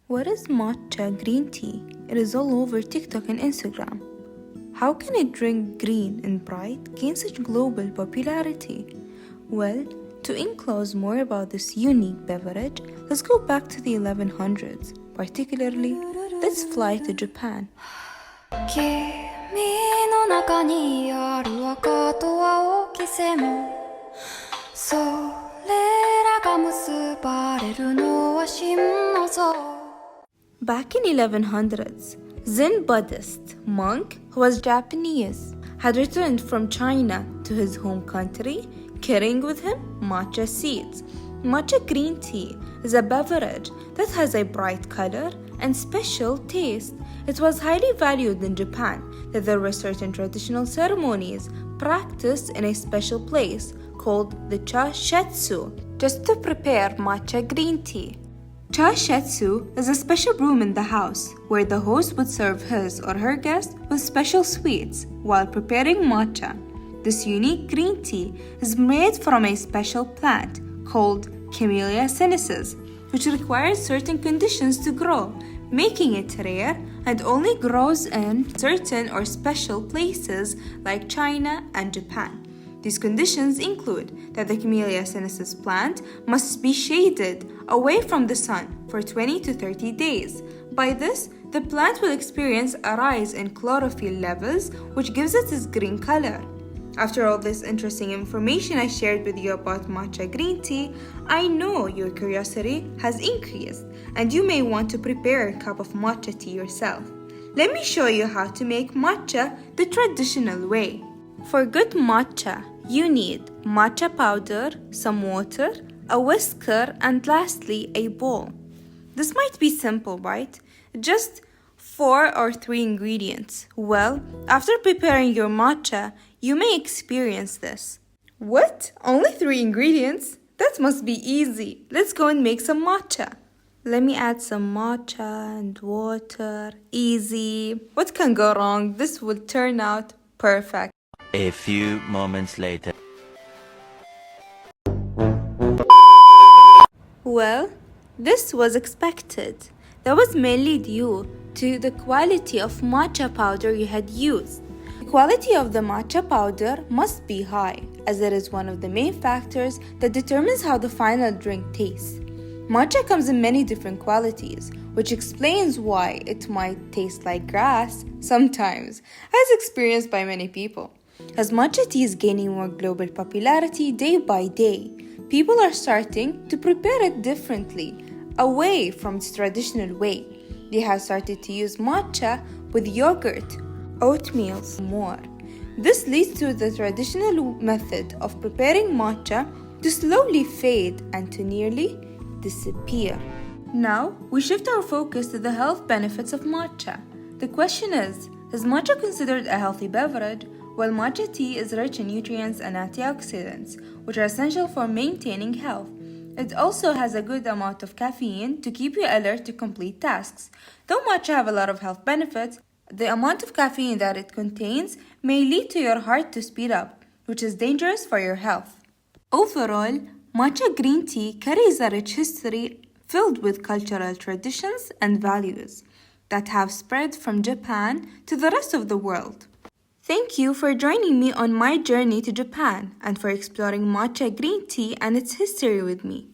What is matcha green tea? It is all over TikTok and Instagram. How can a drink green and bright gain such global popularity? Well, to enclose more about this unique beverage, let's go back to the 1100s. Particularly, let's fly to Japan. 君の中にある赤と青き線それらが結ばれるのは真の像 Back in 1100s, Zen Buddhist monk who was Japanese had returned from China to his home country, carrying with him matcha seeds. Matcha green tea is a beverage that has a bright color and special taste. It was highly valued in Japan that there were certain traditional ceremonies practiced in a special place called the cha-shetsu just to prepare matcha green tea. Cha-shetsu is a special room in the house where the host would serve his or her guest with special sweets while preparing matcha. This unique green tea is made from a special plant called Camellia sinensis, which requires certain conditions to grow, making it rare and only grows in certain or special places like China and Japan. These conditions include that the Camellia sinensis plant must be shaded away from the sun for 20 to 30 days. By this, the plant will experience a rise in chlorophyll levels, which gives it its green color. After all this interesting information I shared with you about matcha green tea, I know your curiosity has increased and you may want to prepare a cup of matcha tea yourself. Let me show you how to make matcha the traditional way. For good matcha, you need matcha powder, some water, a whisker, and lastly, a bowl. This might be simple, right? Just 4 or 3 ingredients. Well, after preparing your matcha, you may experience this. What? Only 3 ingredients? That must be easy. Let's go and make some matcha. Let me add some matcha and water. Easy. What can go wrong? This will turn out perfect. A few moments later. Well, this was expected. That was mainly due to the quality of matcha powder you had used. The quality of the matcha powder must be high, as it is one of the main factors that determines how the final drink tastes. Matcha comes in many different qualities, which explains why it might taste like grass sometimes, as experienced by many people. As matcha tea is gaining more global popularity day by day, people are starting to prepare it differently, away from its traditional way. They have started to use matcha with yogurt, oatmeal, more. This leads to the traditional method of preparing matcha to slowly fade and to nearly disappear. Now, we shift our focus to the health benefits of matcha. The question is matcha considered a healthy beverage? Well, matcha tea is rich in nutrients and antioxidants, which are essential for maintaining health. It also has a good amount of caffeine to keep you alert to complete tasks. Though matcha have a lot of health benefits, the amount of caffeine that it contains may lead to your heart to speed up, which is dangerous for your health. Overall, matcha green tea carries a rich history filled with cultural traditions and values that have spread from Japan to the rest of the world. Thank you for joining me on my journey to Japan and for exploring matcha green tea and its history with me.